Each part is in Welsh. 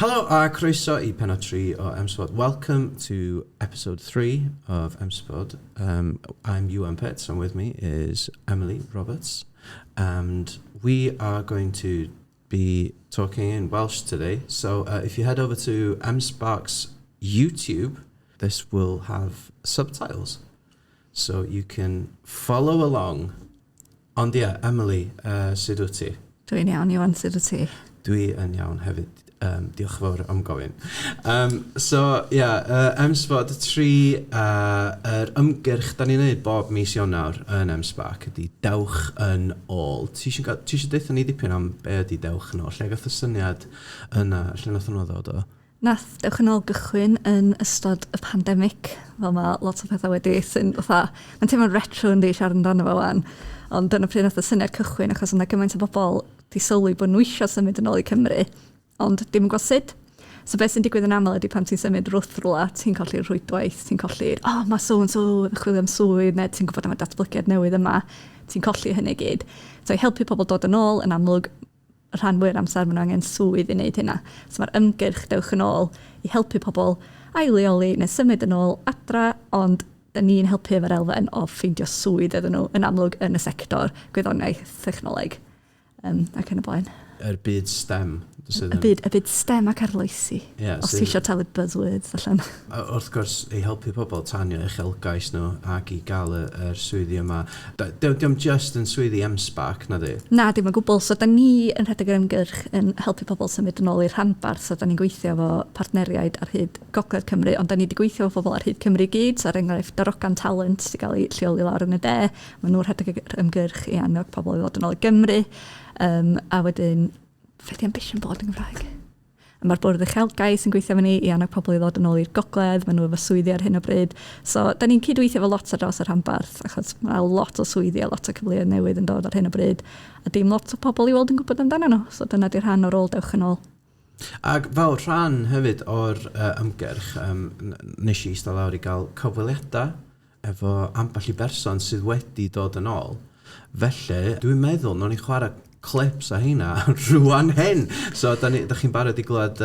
Hello a croeso I pennod 3 o M-SPod. Welcome to episode 3 of M-SPod. I'm Iwan Pitts, and with me is Emily Roberts. And we are going to be talking in Welsh today. So if you head over to M-SParc's YouTube, this will have subtitles. So you can follow along. Ond ie, Emily, sut wyt ti? Dwi'n iawn, Iwan, sut wyt ti? Dwi yn iawn hefyd. Diolch yn fawr am gofyn. M-SPod 3, yr ymgyrch da ni'n neud bob mis Ionawr yn M-SParc ydy Dewch Yn Ôl. Ti eisiau deitha ni dipyn am be ydy Dewch Yn Ôl? Lle gath y syniad yna? Lle nath hwnna ddod o? Nath Dewch Yn Ôl gychwyn yn ystod y pandemig, fel mae lot o pethau wedi, sy'n mae'n teimlo'n retro yn di siarad amdano fo wan, ond dyna pryd nath y syniad cychwyn, achos yna gymaint o bobl di sylwi bod nhw eisiau symud yn ôl i Cymru, ond dim yn gweld syd. So beth sy'n digwydd yn aml ydy pan ti'n symud wrth rwla, ti'n colli'r rhwydwaith, ti'n colli'r, mae so-and-so, chwilio am swydd, neu ti'n gwybod am y datblygiad newydd yma, ti'n colli hynny gyd. So i helpu pobl dod yn ôl, yn amlwg, y rhan fwy'r amser maen nhw angen swydd i wneud hynna. So mae'r ymgyrch Dewch Yn Ôl i helpu pobl ail-leoli neu symud yn ôl adra, ond da ni'n helpu efo'r elfen o ffeindio swydd iddyn nhw yn amlwg yn y sector gwyddoniaeth technoleg ac yn y blaen. Yr byd STEM. Y byd STEM ac arloesi. Os ti eisiau talu buzzwords allan. Wrth gwrs, i helpu pobl tanio uchelgais nhw ac i gael yr swyddi yma. Diolch just yn swyddi M-SParc, na di? Na, dim yn gwbl. So, da ni yn rhedeg yr ymgyrch yn helpu pobl symud yn ôl i'r rhanbarth. So, da ni'n gweithio efo partneriaid ar hyd Gogledd Cymru, ond da ni wedi gweithio efo pobl ar hyd Cymru gyd. So, er enghraifft, darogan talent sy'n cael ei lleoli lawr yn y de. Mae nhw'n rhedeg yr ymgyrch i annog pobl i ddod yn ôl i Gymru. A wedyn, fe di ambition bod yn Gymraeg. Mae'r bwrdd uchelgais yn gweithio efo ni i annog pobl i ddod yn ôl i'r gogledd, maen nhw efo swyddi ar hyn o bryd. So, da ni'n cydweithio efo lot ar draws yr rhanbarth, achos mae lot o swyddi a lot o cyfleoedd newydd yn dod ar hyn o bryd, a dim lot o pobl i weld yn gwybod amdano nhw. So, dyna di'r rhan o'r ôl Dewch Yn Ôl. Ac fel rhan hefyd o'r ymgyrch, nes i eistedd lawr i gael cyfweliadau efo ambell i berson sydd wedi dod yn ôl. Felly, dwi'n meddwl, nhw'n i chwarae clips a heina rwan hyn. So, da chi'n barod i glywed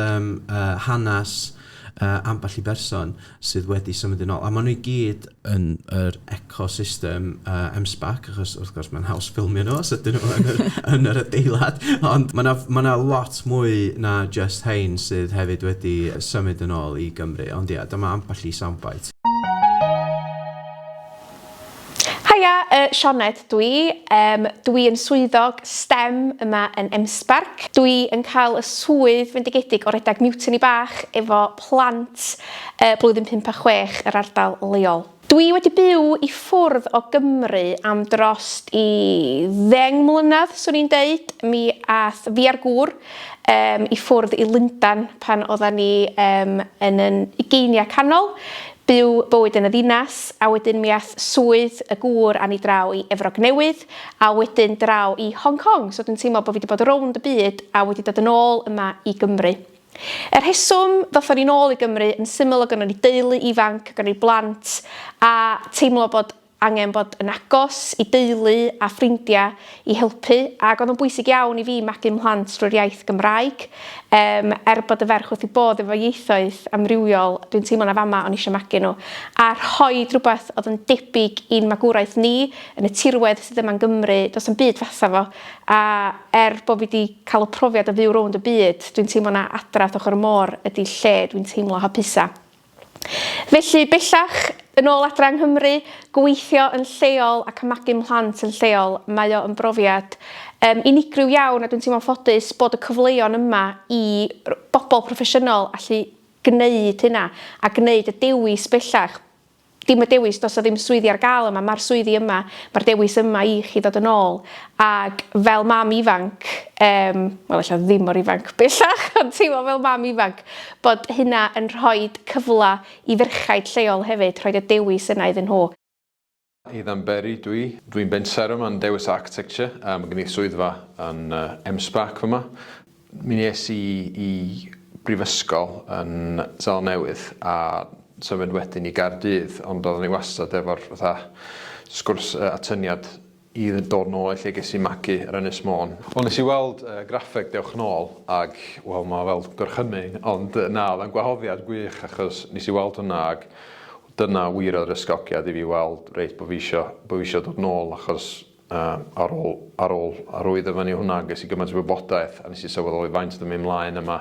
hanes ambell i berson sydd wedi symud yn ôl. A maen nhw i gyd yn yr ecosystem M-SParc, achos wrth gwrs mae'n haws ffilmio nhw, os ydyn nhw yn yr adeilad. Ond mae yna lot mwy na just hein sydd hefyd wedi symud yn ôl i Gymru. Ond ie, dyma ambell i soundbite. Haia, Sioned dwi. Dwi yn swyddog STEM yma yn M-SParc. Dwi yn cael y swydd fendigedig o redeg mutiny bach efo plant blwyddyn 5 a 6 yr ardal leol. Dwi wedi byw i ffwrdd o Gymru am drost i 10 mlynedd, swn i'n deud. Mi ath fi ar gŵr i ffwrdd i Lundan pan oedden ni yn yn ugeinia canol. Byw bywyd yn y ddinas, a wedyn mi ath swydd y gŵr a ni draw i Efrog Newydd, a wedyn draw i Hong Kong. So dwi'n teimlo bod fi wedi bod rownd y byd a wedi dod yn ôl yma i Gymru. Yr rheswm ddothon ni nôl i Gymru yn syml o gynnon ni deulu ifanc, gynnon ni blant, a teimlo bod angen bod yn agos i deulu a ffrindiau i helpu, ac oedd yn bwysig iawn i fi magu mhlant drwy'r iaith Gymraeg. Bod y ferch wrth i bod efo ieithoedd amrywiol, dwi'n teimlo na fama o'n eisiau magu nhw. A rhoi rhywbeth oedd yn debyg i'n magwraeth ni, yn y tirwedd sydd yma'n Gymru, does yn byd fatha fo. A bod fi wedi cael y profiad o fyw rownd y byd, dwi'n teimlo na adrath ochr y môr ydy lle dwi'n teimlo hapusa. Felly, bellach, yn ôl adra yng Nghymru, gweithio yn lleol ac magu mhlant yn lleol, mae o yn brofiad unigryw iawn, a dwi'n teimlo'n ffodus bod y cyfleon yma i bobl proffesiynol allu gwneud hynna a gwneud y dewis bellach. Dim y dewis, dos o ddim swyddi ar gael yma, mae'r swyddi yma, mae'r dewis yma i chi ddod yn ôl. Ac fel mam ifanc, wel, eich ddim mor ifanc bellach, ond teimlo fel mam ifanc, bod hynna yn rhoi cyfle i ferchaid lleol hefyd, rhoi y dewis yna iddyn nhw. Iddyn Berry dwi'n benser yma'n dewis architecture, mae gen i swyddfa yn M-SParc yma. Mi nes i brifysgol yn Sel Newydd a symud wedyn i Gaerdydd, ond oeddwn i wastad efo'r sgwrs atyniad i dod nôl lle ges i magu ar Ynys Môn. Wel, nes i weld graffeg Dewch Yn Ôl ac, wel, mae fel gorchymyn, ond na, oedd yn gwahoddiad gwych achos nes i weld hwnna ac dyna wir o'r ysgogiad i fi weld reit bod fi isio dod nôl achos ar ôl arwyddo fyny hwnna ges i gymaint o wybodaeth a nes i sylweddoli faint yn mynd ymlaen yma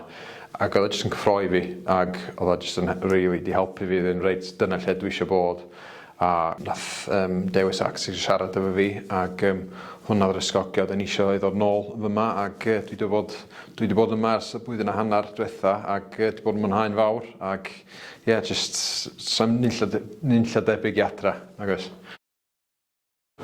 ac oedd e jyst yn cyffroi fi ac oedd e jyst yn rili di helpu fi ddyn reit dyna lle dwi eisiau bod a nath Dewch Yn O siarad efo fi ac hwnna o'r ysgogiad yn eisiau i ddod nôl fyma ac dwi wedi bod yma ers y blwyddyn a hanner diwetha ac dwi wedi bod yn mwynhau'n fawr ac ie, jyst sa'n nunlla debyg i adra, nag oes.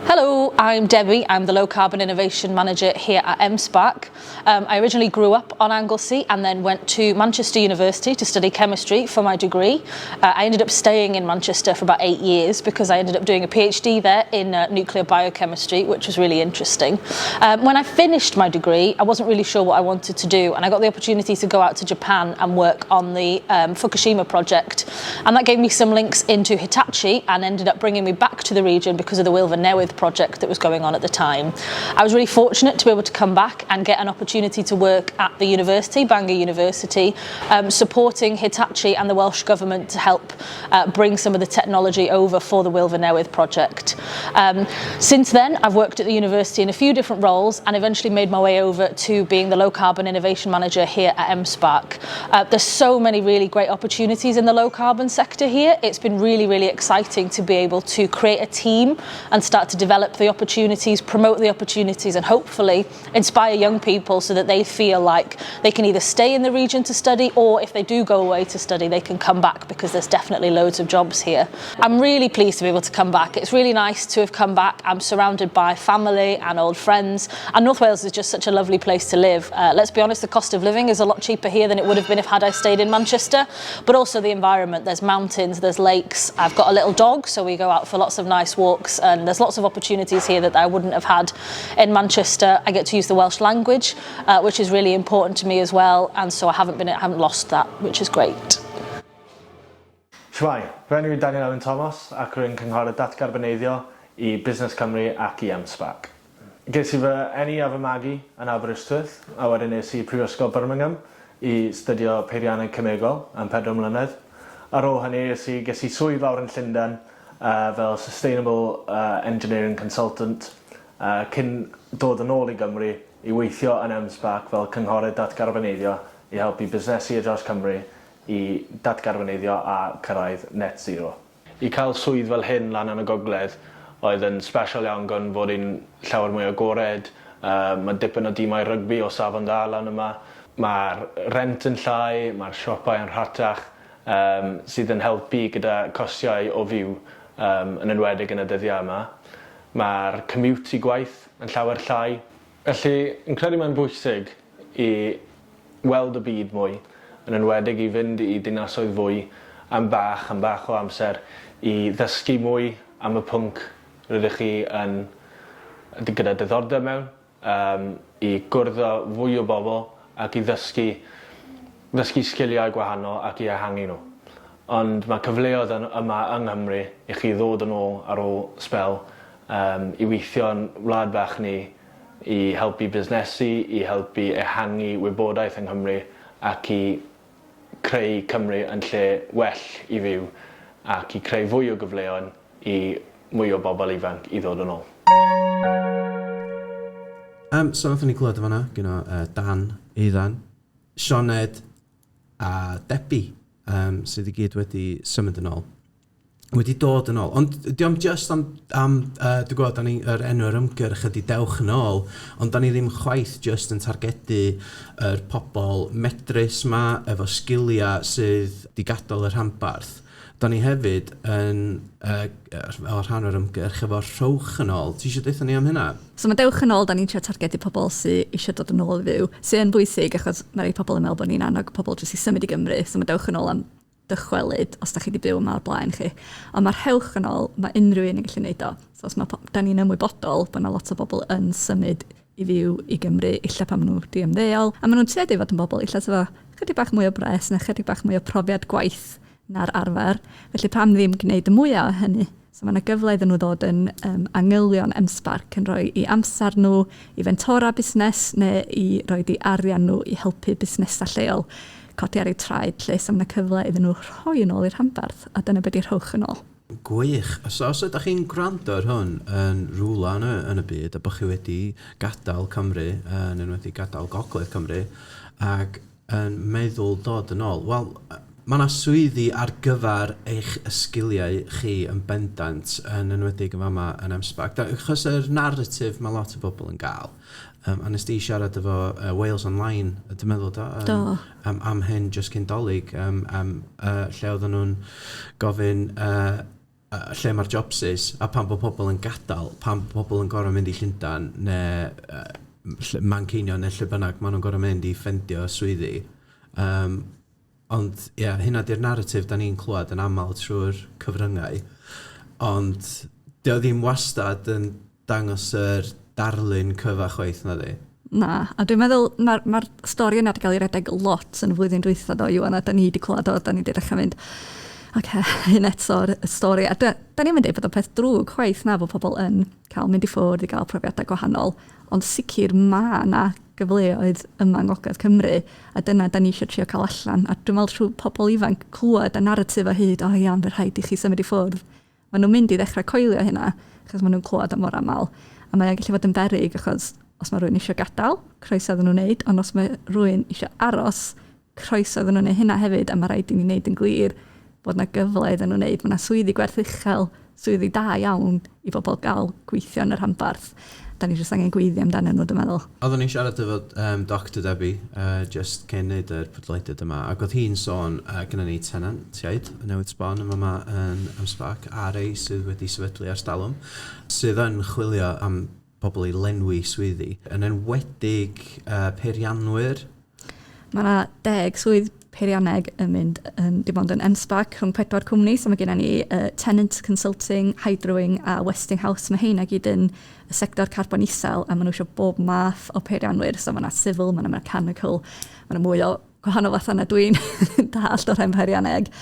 Hello, I'm Debbie. I'm the Low Carbon Innovation Manager here at M-SParc. I originally grew up on Anglesey and then went to Manchester University to study chemistry for my degree. I ended up staying in Manchester for about 8 years because I ended up doing a PhD there in nuclear biochemistry, which was really interesting. When I finished my degree, I wasn't really sure what I wanted to do, and I got the opportunity to go out to Japan and work on the Fukushima project. And that gave me some links into Hitachi and ended up bringing me back to the region because of the Newydd project that was going on at the time. I was really fortunate to be able to come back and get an opportunity to work at the university, Bangor University, supporting Hitachi and the Welsh Government to help bring some of the technology over for the Newydd project. Since then, I've worked at the university in a few different roles and eventually made my way over to being the Low Carbon Innovation Manager here at M-SParc. There's so many really great opportunities in the low carbon sector here. It's been really, really exciting to be able to create a team and start to develop the opportunities, promote the opportunities and hopefully inspire young people so that they feel like they can either stay in the region to study or if they do go away to study they can come back because there's definitely loads of jobs here. I'm really pleased to be able to come back. It's really nice to have come back. I'm surrounded by family and old friends and North Wales is just such a lovely place to live. Let's be honest, the cost of living is a lot cheaper here than it would have been if had I stayed in Manchester, but also the environment. There's mountains, there's lakes. I've got a little dog so we go out for lots of nice walks and there's lots of opportunities here that I wouldn't have had in Manchester. I get to use the Welsh language, which is really important to me as well, and so I haven't lost that, which is great. Shwai, fe enw i Daniel Owen Thomas ac rwy'n cynghorydd datgarboneiddio i Busnes Cymru ac i M-SParc. Ges i fy eni a fy magu yn Aberystwyth a wedyn nes i Prifysgol Birmingham i studio peiriannau cemegol am 4 mlynedd. Ar ôl hynny ges i swydd lawr yn Llundain fel Sustainable Engineering Consultant cyn dod yn ôl i Gymru i weithio yn M-SParc fel cynghorydd datgarboneiddio i helpu busnesu dros Cymru i datgarboneiddio a cyrraedd net zero. I cael swydd fel hyn lan yn y gogledd oedd yn special iawn gan fod i'n llawer mwy agored, mae dipyn o dimau rygbi o safon da lan yma, mae'r rent yn llai, mae'r siopau yn rhatach sydd yn helpu gyda costiau o fyw yn enwedig yn y dyddiau yma. Mae'r commute i gwaith yn llawer llai. Felly, yn credu mae'n bwysig i weld y byd mwy, yn enwedig i fynd i dinasoedd fwy am bach o amser i ddysgu mwy am y pwnc rydych chi yn gyda diddordeb mewn, i gwrdd â fwy o bobl ac i ddysgu sgiliau gwahanol ac i ehangu nhw. Ond mae cyfleoedd yma yng Nghymru i chi ddod yn ôl ar ôl sbel i weithio'n wlad bach ni, i helpu busnesu, i helpu ehangu wybodaeth yng Nghymru ac i creu Cymru yn lle well i fyw ac i creu fwy o gyfleoedd i mwy o bobl ifanc i ddod yn ôl. So nath ni glywed fanna, gyno Dan, Iwan, Sioned a Debbie sydd i gyd wedi symud yn ôl. Wedi dod yn ôl. Ond diolch just am dwi'n gwybod, yr enw'r ymgyrch ydi Dewch Yn Ôl, ond da ni ddim chwaith just yn targedu yr pobl medrus ma efo sgiliau sydd di gadael yr rhanbarth. Da ni hefyd yn, fel rhan o'r ymgyrch, efo Rhowch Yn Ôl. Ti eisiau deitha ni am hynna? So mae Dewch Yn Ôl, da ni'n trio targedu pobl sydd eisiau dod yn ôl i fyw. Sy'n bwysig achos mae rhai pobl yn meddwl bod ni'n annog pobl jyst i symud i Gymru. So mae Dewch Yn Ôl am dychwelyd os da chi wedi byw yma o'r blaen chi. Ond mae'r Rhowch Yn Ôl, mae unrhyw un yn gallu gwneud o. So os da ni'n ymwybodol bod yna lot o bobl yn symud i fyw i Gymru, illa pam nhw di ymddeol. A maen nhw'n tueddu fod yn bobl illa efo chydig bach mwy o bres neu chydig bach mwy o profiad gwaith na'r arfer. Felly pam ddim gwneud y mwyaf o hynny So mae yna gyfle iddyn nhw ddod yn angylion M-SParc yn rhoi i amser nhw, i fentora busnes neu i roi i arian nhw i helpu busnesau lleol codi ar eu traed lle. So mae yna cyfle iddyn nhw rhoi yn ôl i'r rhanbarth, a dyna beth i'r Rhowch Yn Ôl. Gwych. So os ydych chi'n gwrando ar hwn yn rhywle yn y byd, a bod chi wedi gadael Cymru, yn wedi gadael Gogledd Cymru, ac yn meddwl dod yn ôl, wel, mae yna swyddi ar gyfer eich ysgiliau chi yn bendant yn enwedig yn fama yn M-SParc. Achos yr narratif mae lot o bobl yn gael. A nes di siarad efo Wales Online, dwi'n meddwl do? Am hyn jyst cyn dolyg, lle oedden nhw'n gofyn lle mae'r jobsys, a pan bod pobl yn gadael, pan bod pobl yn gorau mynd i Llundain, neu Manceinion, neu lle bynnag, maen nhw'n gorau mynd i ffendio swyddi. Ond, ie, hynna di'r narratif da ni'n clywed yn aml trwy'r cyfryngau. Ond, dio ddim wastad yn dangos yr darlun cyfach chwaith na di. Na, a dwi'n meddwl mae'r stori yna wedi cael ei redeg lot yn y flwyddyn dwytha do, Iwan, a da ni wedi clywed o, da ni wedi dechrau mynd, hyn eto'r stori. A da ni'n mynd i bod o peth drwg chwaith na bod pobl yn cael mynd i ffwrdd i gael profiadau gwahanol, ond sicr mae na gyfleoedd yma yng Ngogledd Cymru, a dyna da ni eisiau trio cael allan. A dwi'n meddwl trwy pobl ifanc clywed y narratif o hyd, iawn, fe rhaid i chi symud i ffwrdd. Maen nhw'n mynd i ddechrau coelio hynna, achos maen nhw'n clywed am mor aml. A mae'n gallu fod yn beryg, achos os mae rhywun eisiau gadael, croeso iddyn nhw'n wneud, ond os mae rhywun eisiau aros, croeso iddyn nhw'n wneud hynna hefyd, a mae rhaid i ni wneud yn glir bod yna gyfle iddyn nhw'n wneud. Mae yna swyddi gwerth uchel, swyddi da iawn i bobl gael gweithio yn yr rhanbarth. Da ni jyst angen gweithio amdano nhw, dwi'n meddwl. Oeddwn ni'n siarad efo Dr Debbie, just cyn neud yr podleidiad yma, ac oedd hi'n sôn gyda ni tenantiaid yn newydd sbon yma yn M-SParc, a rei sydd wedi sefydlu ars dalwm, sydd yn chwilio am bobl i lenwi swyddi. Yn enwedig peirianwyr. Mae yna 10 swydd peirianneg yn mynd dim ond yn M-SParc rhwng 4 cwmni, so mae gennym ni tenant consulting, hydrowing a Westinghouse. Mae heina gyd yn y sector carbon isel, a maen nhw eisiau bob math o peirianwyr, so mae yna civil, mae yna mechanical, mae yna mwy o gwahanol fath yna dwi'n dallt o'r rhan peirianneg.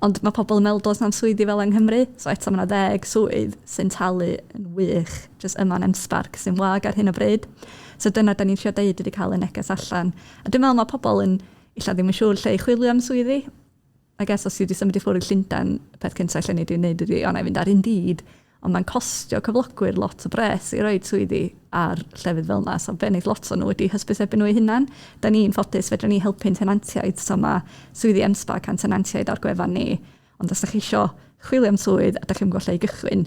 Ond mae pobl yn meddwl does na'n swyddi fel yng Nghymru, so eto mae yna 10 swydd sy'n talu yn wych, jyst yma'n M-SParc sy'n wag ar hyn o bryd. So dyna da ni'n siarad wedi cael y neges allan. A dwi'n meddwl mae pobl yn illa ddim yn siŵr lle i chwilio am swyddi. I guess os wedi symud i ffwrdd i Llundain, y peth cyntaf lle ni wedi wneud ydy, na i fynd ar Indeed, ond mae'n costio cyflogwyr lot o bres i roi swyddi ar llefydd fel yna. So benydd lot o nhw wedi hysbysebu nhw eu hunan. Da ni'n ffodus fedra ni helpu'n tenantiaid, so mae swyddi M-SParc a'n tenantiaid ar gwefan ni. Ond os ydych chi eisiau chwilio am swydd a ydych chi'n gweld lle i gychwyn,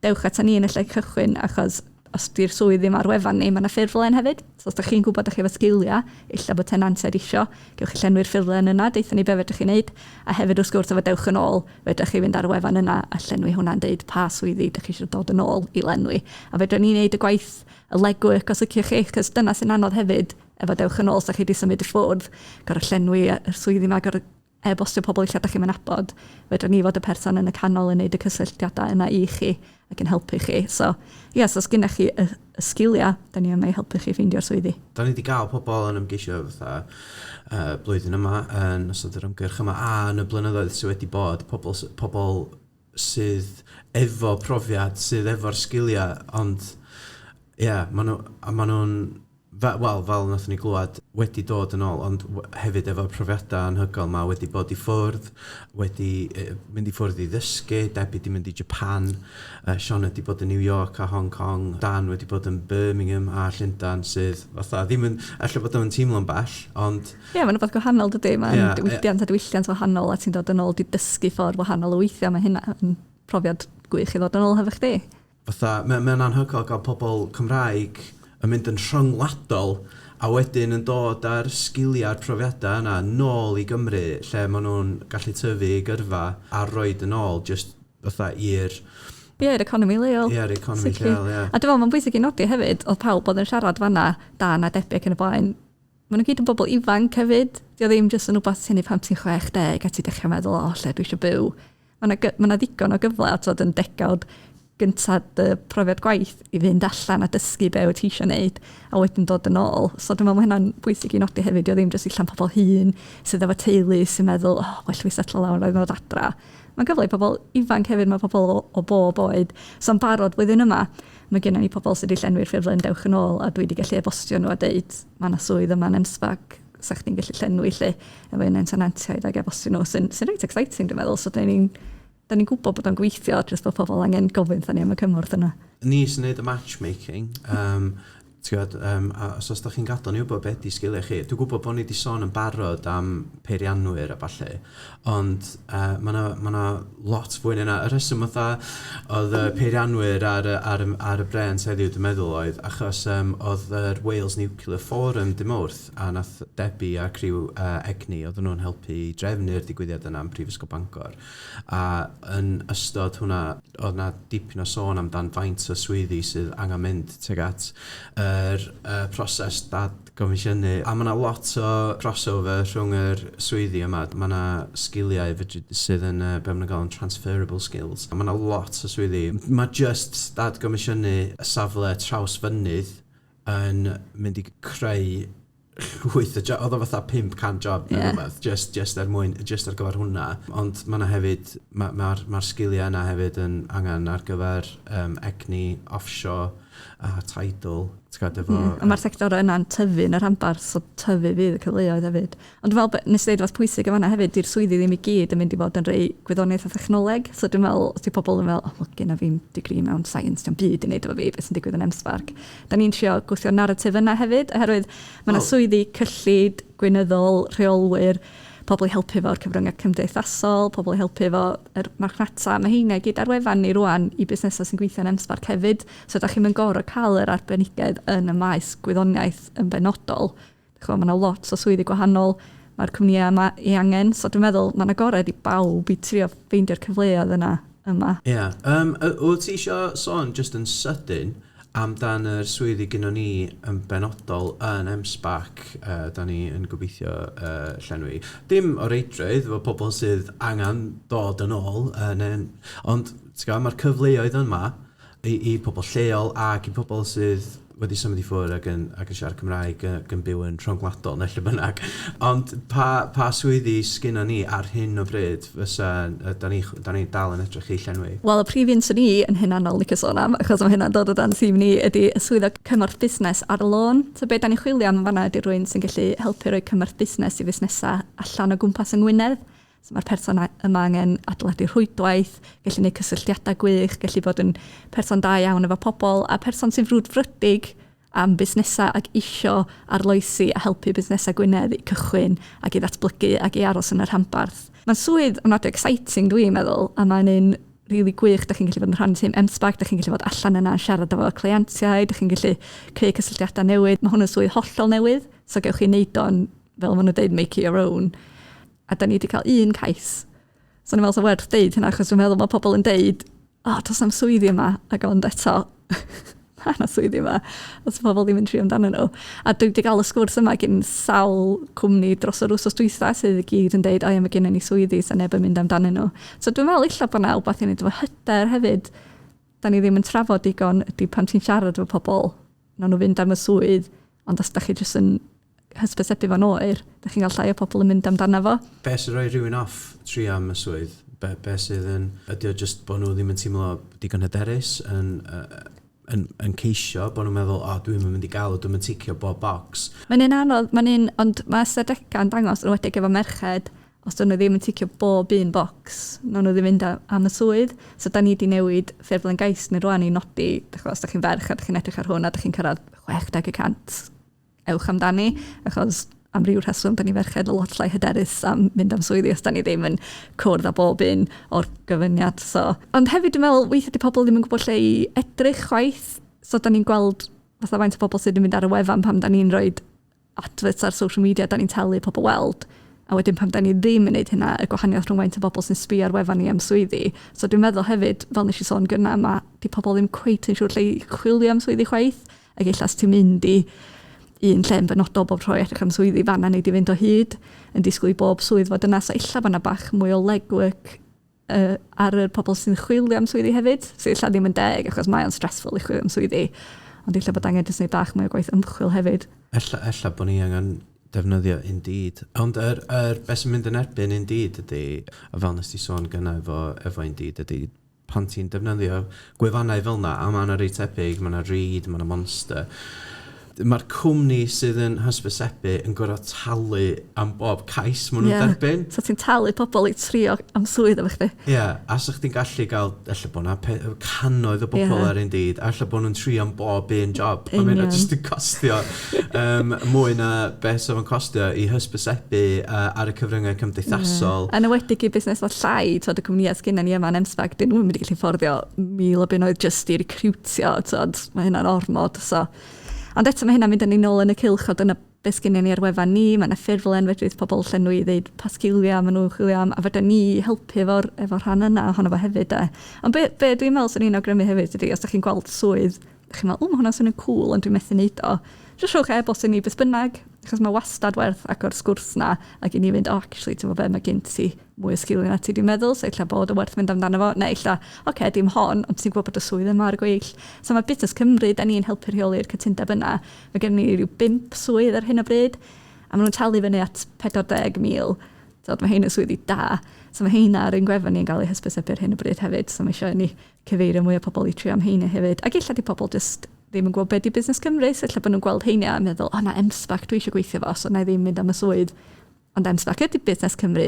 dewch ata ni yn y lle cychwyn, achos os di'r swydd ddim ar wefan ni, mae yna ffurflen hefyd. So os ydych chi'n gwybod ydych chi efo sgiliau, illa bod tenantiaid isio, gewch chi llenwi'r ffurflen yna, deithio ni be fedrwch chi'n neud, a hefyd wrth gwrs efo Dewch Yn Ôl, fedrwch chi fynd ar y wefan yna a llenwi hwnna'n deud pa swyddi ydych chi eisiau dod yn ôl i lenwi. A fedrwn ni wneud y gwaith, y legwork os ydych chi, cos dyna sy'n anodd hefyd efo Dewch Yn Ôl, os ydych chi wedi symud i ffwrdd, gorau llenwi y swyddi yma, gorau e-bostio pobl lle ydych chi'n M-SPod, fedrwn ni fod y person yn y canol yn neud y cysylltiadau yna i chi ac yn helpu chi. So, so os gynnech chi y sgiliau, da ni yma i helpu chi ffeindio'r swyddi. Da ni wedi cael pobl yn ymgeisio fatha blwyddyn yma, yn ystod yr ymgyrch yma, a yn y blynyddoedd sydd wedi bod, pobl sydd efo profiad, sydd efo'r sgiliau, ond maen nhw'n fel nath ni glwad, wedi dod yn ôl, ond hefyd efo profiadau anhygoel ma, wedi bod i ffwrdd, wedi mynd i ffwrdd i ddysgu, Debbie wedi mynd i Japan, Sean wedi bod yn New York a Hong Kong, Dan wedi bod yn Birmingham a Llundain, sydd fatha ddim yn, efallai bod yn teimlo'n bell, ond... mae'n rhywbeth gwahanol dydy, mae'n diwylliant wahanol, a ti'n dod yn ôl di dysgu ffordd wahanol o weithio, mae hynna yn profiad gwych i ddod yn ôl hefo chdi. Fatha, mae'n anhygoel gael pobl Cymraeg yn mynd yn rhyngwladol a wedyn yn dod ar sgiliau'r profiadau yna nôl i Gymru, lle maen nhw'n gallu tyfu i gyrfa a roed yn ôl just fatha i'r economi leol. I'r economi leol, ie. A dwi'n meddwl, mae'n bwysig i nodi hefyd, oedd pawb bod yn siarad fanna, Dan a Debbie ac yn y blaen. Maen nhw gyd yn bobl ifanc hefyd. Dio ddim jyst yn rhywbeth sy'n ei pam ti'n 60 a ti dechrau meddwl, lle dwi eisiau byw. Mae yna ddigon o gyfle at fod yn degawd gyntaf dy profiad gwaith i fynd allan a dysgu be wyt ti eisiau gwneud a wedyn dod yn ôl. So dwi'n meddwl mae hynna'n bwysig i nodi hefyd, o ddim jyst allan pobl hun sydd efo teulu sy'n meddwl, well fi setlo lawr oedd ddod adra. mae'n gyfle i pobl ifanc hefyd, mae pobl o bob oed. So'n barod flwyddyn yma, mae gen i pobl sydd wedi llenwi'r ffurflen Dewch Yn Ôl a dwi wedi gallu e-bostio nhw a deud mae yna swydd yma yn M-SParc sa chdi'n gallu llenwi lle efo un tenantiaid ag e-bostio nhw sy'n reit exciting dwi'n meddwl. So da ni'n gwybod bod o'n gweithio jyst bod pobl angen gofyn thani am y cymorth yna. Ni sy'n neud y matchmaking. Os da chi'n gadael ni wybod beth di sgiliau chi, dwi'n gwybod bod ni wedi sôn yn barod am peiriannwyr a falle, ond mae yna lot fwy na yna. Y rheswm oedd y peiriannwyr ar y brens heddiw dwi'n meddwl oedd, achos oedd yr Wales Nuclear Forum dim wrth, a nath Debbie a criw egni, oedd nhw'n helpu drefnu'r digwyddiad yna yn Prifysgol Bangor. A yn ystod hwnna, oedd yna dipyn o sôn amdan faint o swyddi sydd angen mynd tuag at proses dadgomisiynu. A mae yna lot o crossover rhwng yr swyddi yma. Mae yna sgiliau sydd yn be maen nhw'n gael yn transferable skills. A mae yna lot o swyddi. Mae just dadgomisiynu y safle trawsfynydd yn mynd i creu llwyth o job. Oedd o fatha 500 job neu rhywbeth, just ar gyfer hwnna. Ond mae yna hefyd, mae'r sgiliau yna hefyd yn angen ar gyfer egni offshore a tidal. A mae'r sector yna'n tyfu yn yr hambar, so tyfu fydd y cyfleoedd hefyd. Ond dwi'n meddwl, nes i ddeud fath pwysig yma hefyd, di'r swyddi ddim i gyd yn mynd i fod yn rhoi gwyddoniaeth a thechnoleg. So dwi'n meddwl, os di pobl yn meddwl, mae gen i fi'n degree mewn science, di'n byd i wneud efo fi, beth sy'n digwydd yn M-SParc. Da ni'n trio gwthio narratif yna hefyd, oherwydd mae yna swyddi cyllid, gweinyddol, rheolwyr, pobl i helpu fo'r cyfryngau cymdeithasol, pobl i helpu fo'r marchnata. Mae heina gyd ar wefan ni rwan i busnesau sy'n gweithio yn M-SParc hefyd. So da chi'n mynd gorau cael yr arbenigedd yn y maes gwyddoniaeth yn benodol. Mae yna lot o swyddi gwahanol, mae'r cwmnïau yma i angen. So dwi'n meddwl mae yna gorau i bawb i trio ffeindio'r cyfleoedd yma. Ie. Wyt ti eisiau sôn just yn sydyn amdan yr swyddi gynnon ni yn benodol yn M-SParc, da ni yn gobeithio llenwi. Dim o reidrwydd efo pobl sydd angen dod yn ôl, ond mae'r cyfleoedd yma i pobl lleol ac i pobl sydd wedi symud i ffwrdd ac yn siarad Cymraeg ac yn byw yn rhwngwladol neu lle bynnag. Ond pa swyddi sgynnon ni ar hyn o bryd fysa da ni dal yn edrych i llenwi? Wel, y prif un sy'n ni yn hynanol licio sôn am, achos mae hynna'n dod o dan tîm ni, ydy y swyddog cymorth busnes ar y lôn. So be da ni'n chwilio am fanna ydy rhywun sy'n gallu helpu rhoi cymorth busnes i fusnesau allan o gwmpas yng Ngwynedd. So mae'r person yma angen adeiladu rhwydwaith, gallu gwneud cysylltiadau gwych, gallu bod yn person da iawn efo pobl, a person sy'n frwdfrydig am busnesau ac isio arloesi a helpu busnesau Gwynedd i cychwyn ac i ddatblygu ac i aros yn yr rhanbarth. Mae'n swydd yn ofnadwy exciting dwi'n meddwl, a mae'n un rili gwych, da chi'n gallu bod yn rhan tîm M-SParc, da chi'n gallu bod allan yna yn siarad efo cleiantiau, da chi'n gallu creu cysylltiadau newydd. Mae hwn yn swydd hollol newydd, so gewch chi wneud o'n, fel maen nhw'n dweud, make it your own. A da ni wedi cael un cais. So ni'n meddwl sy'n werth deud hynna, achos dwi'n meddwl mae pobl yn deud, does na'm swyddi yma, ac ond eto, mae yna swyddi yma, os pobl ddim yn trio amdano nhw. A dwi wedi cael y sgwrs yma gen sawl cwmni dros yr wsos dwytha sydd i gyd yn deud, mae gen i ni swyddi, sa neb yn mynd amdano nhw. So dwi'n meddwl illa bod yna wbeth i wneud efo hyder hefyd. Da ni ddim yn trafod digon, ydy pan ti'n siarad efo pobl, na nhw fynd am y swydd, ond os da chi jyst yn hysbysebu fo'n oer, da chi'n cael llai o pobl yn mynd amdano fo. Be sy'n rhoi rhywun off tri am y swydd? Be sydd yn... Ydy o just bod nhw ddim yn teimlo digon hyderus, yn ceisio, bod nhw'n meddwl, dwi'n mynd i gael, dwi'n mynd ticio bob box. Mae'n un anodd, ond mae ystadegau yn dangos yn wedi efo merched, os dyn nhw ddim yn ticio bob un box, nhw ddim mynd am y swydd. So da ni wedi newid ffurflen gais ni rwan i nodi, os da chi'n ferch a da chi'n edrych ar hwn a da chi'n cyrraedd 60% ewch amdani, achos am ryw rheswm da ni ferched a lot llai hyderus am mynd am swyddi os da ni ddim yn cwrdd â bob un o'r gyfyniad. Ond hefyd dwi'n meddwl, weithio di pobl ddim yn gwybod lle i edrych chwaith, so da ni'n gweld fatha faint o bobl sydd yn mynd ar y wefan pam da ni'n rhoi adverts ar social media, da ni'n talu pobl weld, a wedyn pam da ni ddim yn gwneud hynna, y gwahaniaeth rhwng faint o bobl sy'n sbio ar wefan ni am swyddi. So dwi'n meddwl hefyd, fel nes i sôn gynna, di pobl ddim cweit yn siŵr lle i chwilio am swyddi chwaith, ac eilla os ti'n mynd i un lle yn benodol bob rhoi edrych am swyddi fanna neu di fynd o hyd yn disgwyl i bob swydd fod yna, so illa fanna bach mwy o legwork ar y pobl sy'n chwilio am swyddi hefyd, so illa ddim yn deg achos mae o'n stressful i chwilio am swyddi, ond illa bod angen jyst neud bach mwy o gwaith ymchwil hefyd. Ella bod ni angen defnyddio Indeed. Ond beth sy'n mynd yn erbyn Indeed ydy, a fel nes ti sôn gyna efo Indeed ydy, pan ti'n defnyddio gwefannau fel yna, a mae yna rei tebyg, mae yna Reed, mae yna Monster. Mae'r cwmni sydd yn hysbysebu yn gorfod talu am bob cais maen nhw'n derbyn. So ti'n talu pobl i trio am swydd efo chdi. A so chdi'n gallu gael, efallai bod yna cannoedd o bobl ar Indeed, efallai bod nhw'n trio am bob un job. Mae hynny jyst yn costio mwy na beth sydd yn costio i hysbysebu ar y cyfryngau cymdeithasol. Yn ywedig i busnes fel llai, y cwmnïau sgynna ni yma yn M-SParc, dyn nhw'n mynd i gallu fforddio 1,000 o bunnoedd jyst i recriwtio, mae hynna'n ormod, so... Ond eto mae hynna'n mynd yn ei nôl yn y cylch o dyna beth sgynny ni ar wefan ni, mae yna ffurflen fedrith pobl llenwi i ddeud pa sgilia maen nhw'n chwilio am, a fydda ni helpu efo rhan yna ohono fo hefyd. Ond be dwi'n meddwl sy'n un awgrymu hefyd ydy, os da chi'n gweld swydd, chi'n meddwl, mae hwnna'n swnio'n cool, ond dwi'n methu wneud o. Jyst rhowch e-bost i ni beth bynnag, achos mae wastad werth ac o'r sgwrs na, ac i ni fynd, actually, ti'n meddwl be, mae gen ti mwy o sgiliau na ti di meddwl, so illa bod o werth mynd amdano fo, neu illa, dim hon, ond ti'n gwybod bod y swydd yma ar y gweill. So mae Busnes Cymru, da ni'n helpu rheoli'r cytundeb yna. Mae gen ni rhyw 5 swydd ar hyn o bryd, a maen nhw'n talu fyny at 40,000. So mae hyn yn swyddi da. So mae hyn ar ein gwefan ni'n gael ei hysbysebu ar hyn o bryd hefyd, so mae eisiau ni cyfeirio mwy o pobl i trio am heina hefyd. Ac illa di pobl just ddim yn gwybod beth i Busnes Cymru, so illa bod nhw'n gweld heina a meddwl, na M-SParc dwi eisiau gweithio fo, so na i ddim mynd am y swydd. Ond M-SParc ydy Busnes Cymru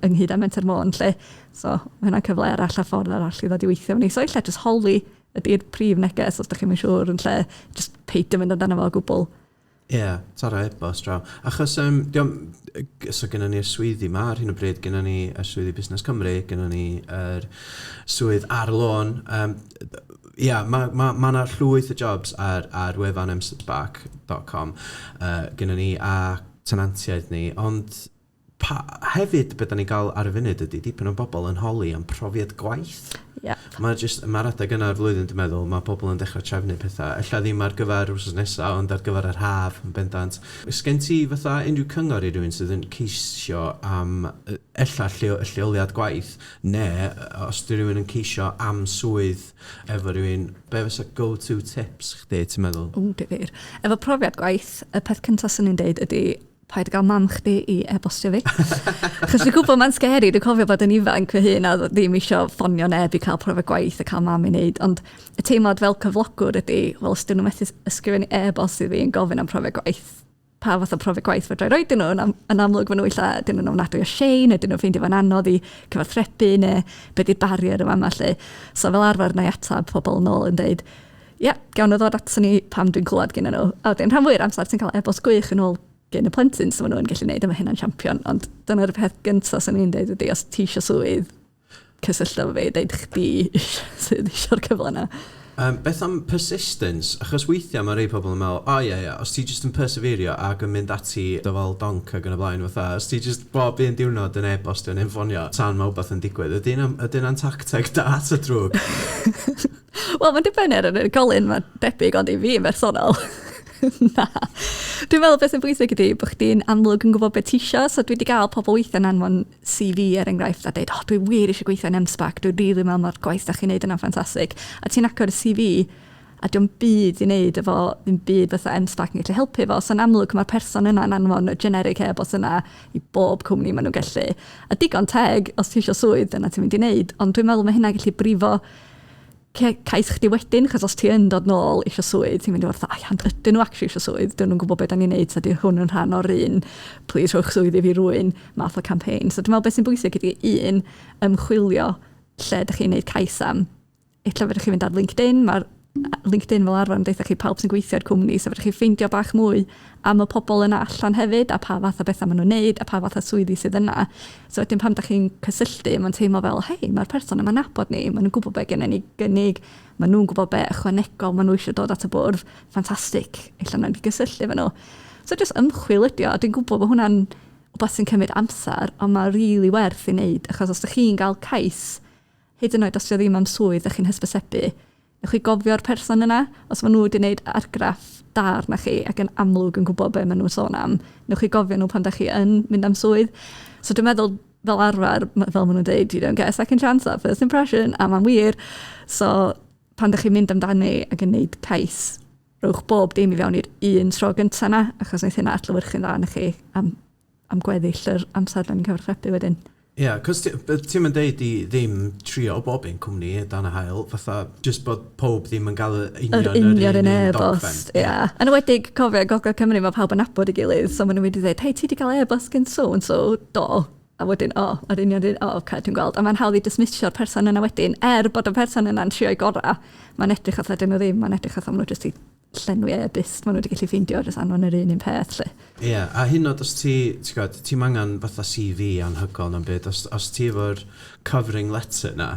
ynghyd â Menter Môn, lle. So mae hynna'n cyfle arall a ffordd arall i ddod i weithio ni. So illa just holi ydy'r prif neges, os da chi'n mynd siŵr yn lle, just peidio mynd amdano fo o gwbl. Taro e-bost draw. Achos, so gennym ni'r swyddi ma ar hyn o bryd, gennym ni y swyddi Busnes Cymru, gennym ni yr swydd ar lôn. Mae yna llwyth o jobs ar wefan m-SParc.com gennym ni a tenantiaid ni, ond hefyd beth da ni'n gael ar y funud ydy dipyn o bobl yn holi am profiad gwaith. Mae'r adeg yna o'r flwyddyn, dwi'n meddwl, mae pobl yn dechrau trefnu pethau. Ella ddim ar gyfer wrsos nesaf, ond ar gyfer yr haf yn bendant. Sgen ti fatha unrhyw cyngor i rywun sydd yn ceisio am ella lleoliad gwaith, neu os di rywun yn ceisio am swydd efo rywun, be fysa go-to tips chdi, ti'n meddwl? Difyr. Efo profiad gwaith, y peth cyntaf sy'n ni'n deud ydy paid gael mam chdi i e-bostio fi. Chos dwi'n gwybod mae'n scary, dwi'n cofio bod yn ifanc fy hun a ddim eisiau ffonio neb i cael profiad gwaith a cael mam i wneud. Ond y teimlad fel cyflogwr ydy, wel, os dyn nhw methu ysgrifennu e-bost i fi yn gofyn am profiad gwaith, pa fath o profiad gwaith fydra i roi dyn nhw, yn amlwg fy nhw illa, dyn nhw'n ofnadwy o shei, neu dyn nhw'n ffeindio fo'n anodd i cyfathrebu, neu beth i'r barrier yma lle. So fel arfer na i atab pobl yn ôl yn dweud, gawn nhw ddod ato ni pam dwi'n clywed gyda nhw. A wedyn rhan fwy'r amser ti'n cael e-bost gwych yn ôl gen y plentyn, so maen nhw'n gallu gwneud yma hynna'n champion, ond dyna'r peth gyntaf sy'n ni'n dweud ydy, os ti eisiau swydd, cysylltu efo fi, deud chdi sydd eisiau'r cyfle yna. Beth am persistence? Achos weithiau mae rhai pobl yn meddwl, os ti just yn perseverio ac yn mynd ati dyfal donc ac yn y blaen fatha, os ti just bob un diwrnod yn e-bostio yn ffonio tan mae wbeth yn digwydd, ydy'n tacteg da at y drwg? Wel, mae'n dibynnu ar y golyn, mae'n debyg, ond i fi yn bersonol. Na. Dwi'n meddwl beth sy'n bwysig ydy bod chdi'n amlwg yn gwybod beth ti eisiau, so dwi wedi cael pobl weithio yn anfon CV enghraifft a dweud, dwi wir eisiau gweithio yn M-SParc, dwi'n rili meddwl mae'r gwaith da chi'n neud yna'n ffantastig. A ti'n agor y CV a dwi'n byd i wneud efo ddim byd beth o M-SParc yn gallu helpu efo, so'n amlwg mae'r person yna yn anfon y generic e-bost yna i bob cwmni maen nhw'n gallu. A digon teg, os ti eisiau swydd, dyna ti'n mynd i wneud, ond dwi'n meddwl mae hynna gallu brifo cais chdi wedyn, chos os ti yn dod nôl eisiau swydd, ti'n mynd i fod, ydyn nhw actually eisiau swydd, dyn nhw'n gwybod beth da ni'n neud, so di hwn yn rhan o'r un, please rhowch swydd i fi rwy'n math o campaign. So dwi'n meddwl beth sy'n bwysig ydy ymchwilio lle ydych chi'n neud cais am. Ella fedrwch chi fynd ar LinkedIn, mae'r LinkedIn fel arfer yn deitha chi pawb sy'n gweithio ar cwmni, so fedrwch chi ffeindio bach mwy am y pobl yna allan hefyd, a pa fath o bethau maen nhw'n neud, a pa fath o swyddi sydd yna. So wedyn pam da chi'n cysylltu, mae'n teimlo fel, hei, mae'r person yma'n nabod ni, maen nhw'n gwybod beth gen ni gynnig, maen nhw'n gwybod beth ychwanegol, maen nhw eisiau dod at y bwrdd, ffantastig, illa nhw'n gysylltu fe nhw. So just ymchwil ydi o, dwi'n gwybod bod hwnna'n wbeth sy'n cymryd amser, ond mae'n rili werth i wneud, achos os da chi'n cael cais, hyd yn oed os ddim am swydd, da chi'n hysbysebu, newch chi gofio'r person yna, os maen nhw wedi gwneud argraff da arna chi ac yn amlwg yn gwybod beth maen nhw'n sôn am, newch chi gofio nhw pan da chi yn mynd am swydd. So dwi'n meddwl fel arfer, fel maen nhw'n dweud, you don't get a second chance at first impression, a mae'n wir. So pan da chi'n mynd amdani ac yn gwneud cais, rhowch bob dim i fewn i'r un tro gyntaf na, achos wnaeth hynna adlewyrchu'n dda yn chi am gweddill yr amser ni'n cyfarthrebu wedyn. Ie, cos ti'n mynd deud i ddim trio bob un cwmni dan y hael, fatha just bod pob ddim yn gael yr union un e-bost. Yn ywedig, cofio, Gogledd Cymru, mae pawb yn nabod i gilydd, so maen nhw'n mynd i ddweud, hei, ti wedi cael e-bost gen so, do. A wedyn, yr union un, oce, dwi'n gweld. A mae'n hawdd i dismissio'r person yna wedyn, bod y person yna'n trio'i gorau, mae'n edrych oedd ydyn nhw ddim, mae'n edrych oedd nhw jyst i llenwi e-byst, maen nhw wedi gallu ffeindio jyst anfon yr un peth. Ie, a hyn oed os ti'n angen fatha CV anhygol na'n byd, os ti efo'r covering letter na,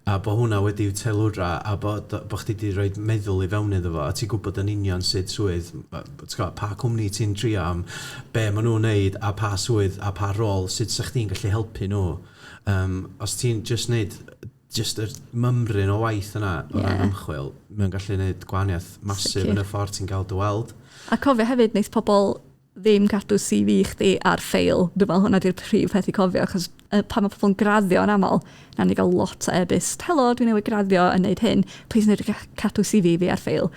a bod hwnna wedi'w telwra, a bod chdi wedi rhoi meddwl i fewn iddo fo, a ti'n gwybod yn union sut swydd, pa cwmni ti'n trio am, be maen nhw'n neud, a pa swydd, a pa rôl, sut sa'ch ti'n gallu helpu nhw. Os ti'n just neud yr mymryn o waith yna o ran ymchwil, mae'n gallu gwneud gwahaniaeth masif yn y ffordd ti'n gael dy weld. A cofio hefyd, wneud pobl ddim cadw CV chdi ar ffeil. Dwi'n meddwl hwnna di'r prif peth i cofio, achos pan mae pobl yn graddio yn aml, na ni gael lot o e-byst. Helo, dwi'n newid graddio yn neud hyn, please nid cadw CV fi ar ffeil.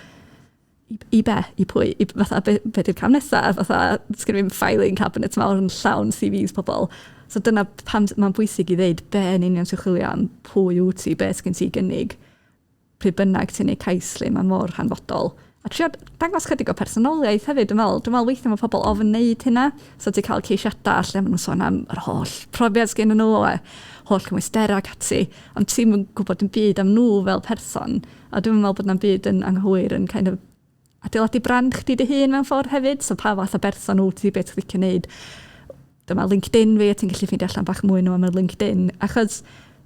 I be? I pwy? Fatha, be di'r cam nesaf? Fatha, sgyn fi'n filing cabinet mawr yn llawn CVs pobl. So dyna pam mae'n bwysig i ddeud be yn union sy'n chwilio am, pwy yw ti, be sgyn ti gynnig, pryd bynnag ti'n ei caislu, mae mor hanfodol. A trio dangos chydig o personoliaeth hefyd, dwi'n meddwl weithio mae pobl ofyn wneud hynna, so ti'n cael ceisiadau lle maen nhw'n sôn am yr holl profiad sgyn nhw, holl cymwystera ac ati, ond ti'n gwybod yn byd am nhw fel person, a dwi'n meddwl bod yna'n byd yn anghywir yn kind of adeiladu brand chdi dy hun mewn ffordd hefyd, so pa fath o berson wyt ti, beth ydych chi'n gwneud. Dyma LinkedIn fi, a ti'n gallu ffeindio allan bach mwy nhw am y LinkedIn, achos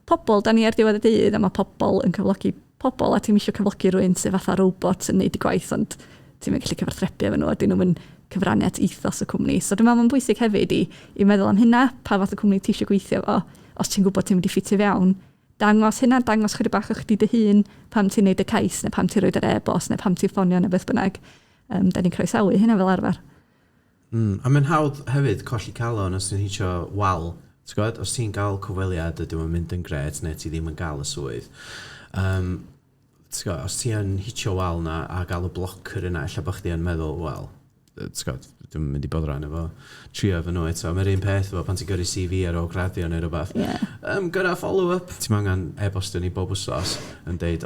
pobl, da ni ar diwedd y dydd, a mae pobl yn cyflogi pobl, a ti'n eisiau cyflogi rhywun sydd fatha robot yn neud i gwaith, ond ti'n mynd gallu cyfarthrebu efo nhw, a dyn nhw'n cyfraniad ethos y cwmni. So dwi'n meddwl mae'n bwysig hefyd i meddwl am hynna, pa fath o cwmni ti eisiau gweithio efo, os ti'n gwybod ti'n mynd i ffitio fewn, dangos hynna, dangos chydig bach o chdi dy hun, pam ti'n neud y cais, neu pam ti'n rhoid yr e-bost, neu pam ti'n ffonio, neu beth bynnag. Da ni'n croesawu hynna fel arfer. A mae'n hawdd hefyd colli calon os ti'n hitio wal. Os ti'n gael cyfweliad a dwi'n mynd yn gred neu ti ddim yn gael y swydd. Os ti'n hitio wal na a gael y blocker yna, ella bod chdi yn meddwl, wel, dwi'n mynd i bod rhan efo trio efo nhw eto. Mae'r un peth efo pan ti'n gyrru CV ar ôl graddio neu rhywbeth. Gyda follow-up. Ti'n angen e-bostio ni bob wsos yn deud,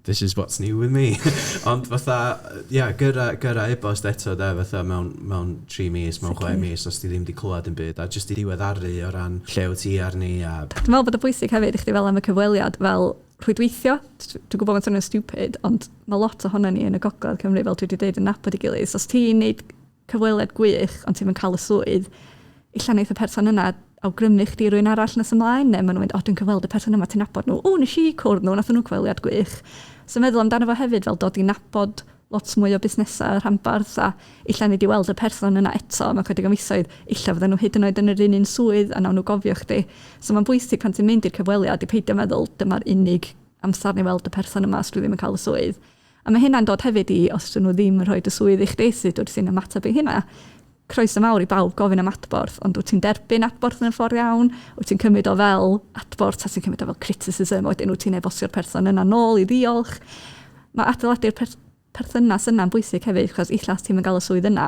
this is what's new with me. Ond fatha, gyda e-bost eto de, fatha mewn 3 mis, mewn 6 mis, os ti ddim di clywed yn byd, a jyst i diweddaru o ran lle wyt ti arni. Dwi'n meddwl bod y bwysig hefyd i chdi fel am y cyfweliad, fel rhwydweithio. Dwi'n gwybod mae'n swnio'n stupid, ond mae lot ohono ni yn y Gogledd Cymru, fel dwi wedi dweud yn nabod i gilydd. Os ti'n neud cyfweliad gwych, ond ti'n cael y swydd, illa wneud y person yna awgrymu chdi rwy'n arall nes ymlaen, neu maen nhw'n mynd, dwi'n cyfweld y person yma, ti'n nabod nhw, nes i cwrdd nhw, nath nhw cyfweliad gwych. So meddwl amdano fo hefyd, fel dod i nabod lot mwy o busnesau rhanbarth, a illa ni di weld y person yna eto, mae'n chydig o misoedd, illa fydden nhw hyd yn oed yn yr un swydd, a nawn nhw gofio chdi. So mae'n bwysig pan ti'n mynd i'r cyfweliad i peidio meddwl, dyma'r unig amser ni weld y person yma os dwi ddim yn cael y swydd. A mae hynna'n dod hefyd i, os dyn nhw ddim yn rhoi y swydd i chdi, sut wyt ti'n ymateb i hynna. Croeso mawr i bawb gofyn am adborth, ond wyt ti'n derbyn adborth yn y ffordd iawn, wyt ti'n cymryd o fel adborth, a ti'n cymryd o fel criticism, wedyn wyt ti'n e-bostio'r person yna nôl i ddiolch. Mae adeiladu'r perthynas yna'n bwysig hefyd, achos illa os ti'n gael y swydd yna,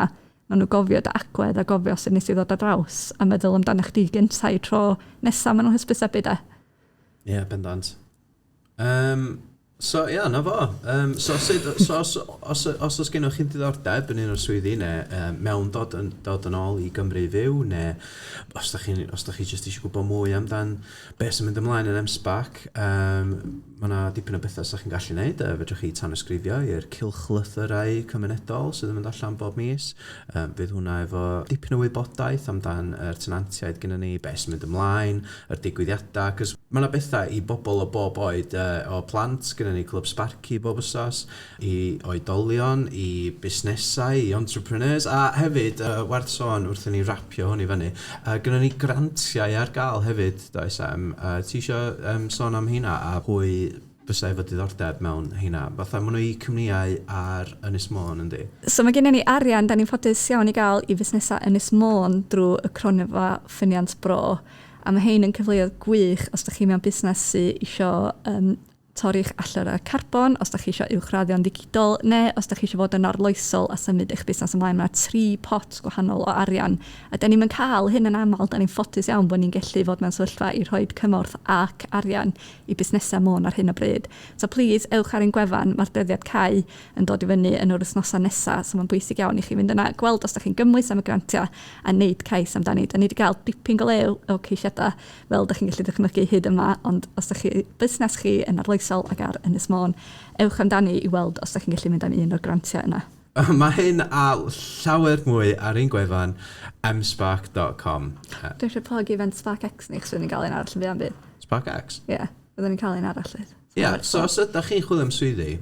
maen nhw gofio dy agwedd a gofio sydd nes i ddod ar draws, a meddwl amdano chdi gyntaf i tro nesaf maen nhw'n hysbysebu de. Ie, bendant. So, na fo. Os oes gennych chi'n diddordeb yn un o'r swyddi, neu mewn dod yn ôl i Gymru fyw, neu os da chi jyst eisiau gwybod mwy amdan beth sy'n mynd ymlaen yn M-SParc, mae yna dipyn o bethau sy'ch chi'n gallu gwneud. Fedrwch chi tanysgrifio i'r cylchlythyrau cymunedol sydd yn mynd allan bob mis. Fydd hwnna efo dipyn o wybodaeth amdan yr tenantiaid gyda ni, beth sy'n mynd ymlaen, yr digwyddiadau, cos mae yna bethau i bobl o bob oed, o plant, gyda ni clwb sparci bob wsos, i oedolion, i busnesau, i entrepreneurs, a hefyd, werth sôn wrth ni rapio hwn i fyny, gyda ni grantiau ar gael hefyd, does am. Ti eisiau sôn am hynna, a pwy bysau efo diddordeb mewn hynna? Fatha, maen nhw i cwmnïau ar Ynys Môn, yndi? So mae gennym ni arian, da ni'n ffodus iawn i gael i fusnesau Ynys Môn drwy y cronfa ffyniant bro. A mae hein yn cyfleoedd gwych os ydych chi mewn busnes sydd eisiau torri'ch allan y carbon os da chi eisiau uwchraddio'n digidol, neu os da chi eisiau fod yn arloesol a symud eich busnes ymlaen. Mae 3 pot gwahanol o arian. A da ni'n cael hyn yn aml, da ni'n ffodus iawn bod ni'n gallu fod mewn sefyllfa i rhoi cymorth ac arian i busnesau môn ar hyn o bryd. So please, ewch ar ein gwefan, mae'r dyddiad cau yn dod i fyny yn yr wythnosau nesaf, so mae'n bwysig iawn i chi fynd yna, gweld os da chi'n gymwys am y grantiau a wneud cais amdani. Da ni wedi cael dipyn golew o ceisiadau fel da chi'n gallu dychmygu hyd yma, ond os da chi busnes chi yn arloesol ac ar Ynys Môn, ewch amdani i weld os da chi'n gallu mynd am un o'r grantiau yna. Mae hyn a llawer mwy ar ein gwefan M-SParc.com. Dwi eisiau plug i event Spark X ni, chos ni'n cael un arall yn byd. Spark X? Ie, byddwn ni'n cael un arall. Ie, so os ydych chi'n chwilio am swyddi,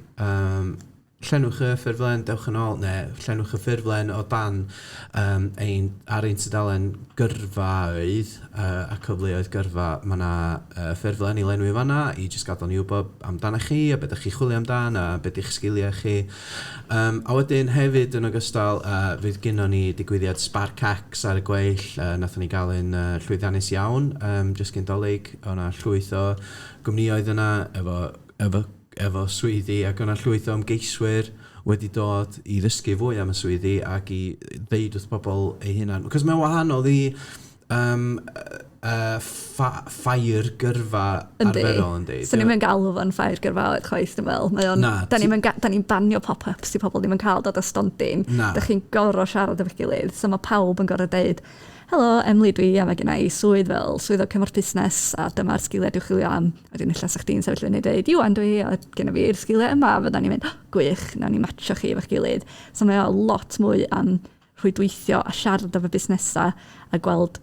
llenwch y ffurflen Dewch Yn Ôl, neu llenwch y ffurflen o dan ar ein tudalen gyrfaoedd a cyfleoedd gyrfa. Mae yna ffurflen i lenwi fanna i jyst gadael ni wybod amdano chi, a beth ydych chi chwilio amdan, a beth ydych sgiliau chi. A wedyn hefyd yn ogystal, fydd gynno ni digwyddiad Spark X ar y gweill. Nathon ni gael un llwyddiannus iawn, jyst gyndolig. O'na llwyth o gwmnioedd yna efo swyddi, ac o'na llwyth o ymgeiswyr wedi dod i ddysgu fwy am y swyddi ac i ddeud wrth bobl eu hunan. Cos mae'n wahanol i ffair gyrfa arferol yn dweud. So ni'n mynd galw fo'n ffair gyrfaoedd chwaith, dwi'n meddwl. Da ni'n banio pop-ups i pobl ddim yn cael dod o stondin. Da chi'n gorfod siarad efo'ch gilydd. So mae pawb yn gorfod dweud, helo, Emily dwi, a mae gen i swydd fel swyddog cymorth busnes, a dyma'r sgiliau dwi'n chwilio am. Wedyn illa sa'ch di'n sefyll fyny dweud, Iwan dwi, a gen i fi'r sgiliau yma, fydda ni'n mynd, gwych, nawn ni matcho chi efo'ch gilydd. So mae o lot mwy am rhwydweithio a siarad efo busnesau a gweld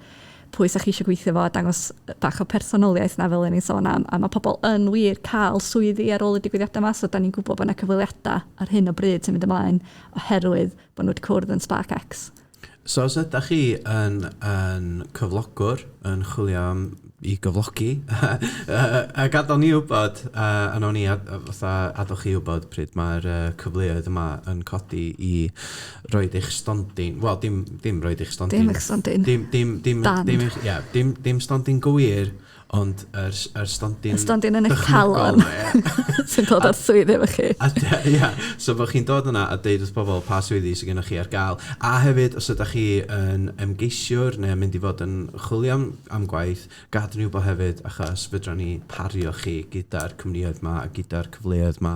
pwy sa'ch chi eisiau gweithio fo, a dangos bach o personoliaeth na fel ni'n sôn am. A mae pobl yn wir cael swyddi ar ôl y digwyddiadau yma, so da ni'n gwybod bod yna cyfweliadau ar hyn o bryd sy'n mynd ymlaen oherwydd bod nhw wedi cwrdd yn Spark X. So os ydych chi yn cyflogwr, yn chwilio am i gyflogi, a gadael ni wybod, a nawn ni adwch chi wybod pryd mae'r cyfleoedd yma yn codi i roed eich stondin. Wel, dim roed eich stondin. Dim eich stondin. Dim stondin gywir, ond yr stondin... Y stondin yn eich calon sy'n dod ar swyddi efo chi. So bod chi'n dod yna a deud wrth bobl pa swyddi sy'n gennych chi ar gael. A hefyd, os ydych chi yn ymgeiswyr neu mynd i fod yn chwilio am gwaith, gad ni wybod hefyd, achos fydra ni pario chi gyda'r cwmnioedd yma a gyda'r cyfleoedd yma.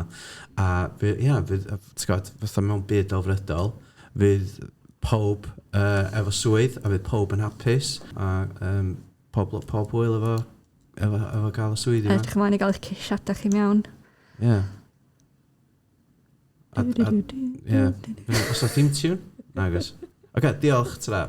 A fydd, fatha mewn byd delfrydol, fydd pob efo swydd a fydd pob yn hapus. A pob hwyl efo gael y swyddi yma. Edrych ymlaen i gael eich ceisiadau chi mewn. Ie. Os o theme tune? Nagos. Oce, diolch. Ta-ra.